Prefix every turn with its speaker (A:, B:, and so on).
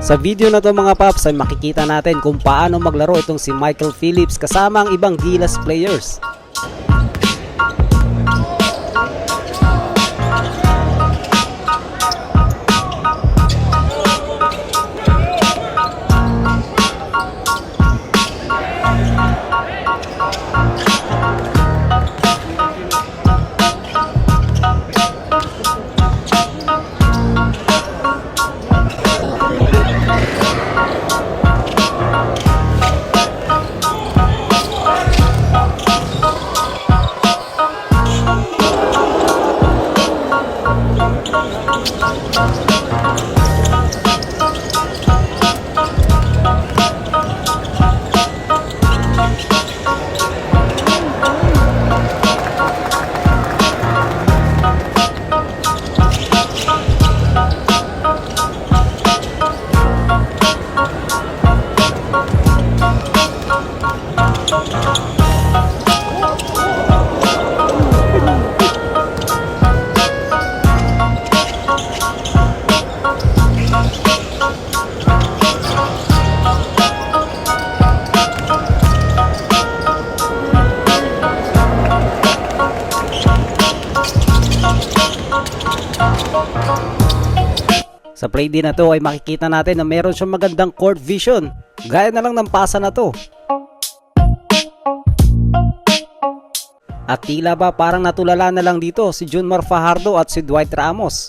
A: Sa video na to mga paps ay makikita natin kung paano maglaro itong si Michael Phillips kasama ang ibang Gilas players. Sa play din na to ay makikita natin na meron siyang magandang court vision. Gaya na lang ng pasa na to. At tila ba parang natulala na lang dito si Junmar Fajardo at si Dwight Ramos.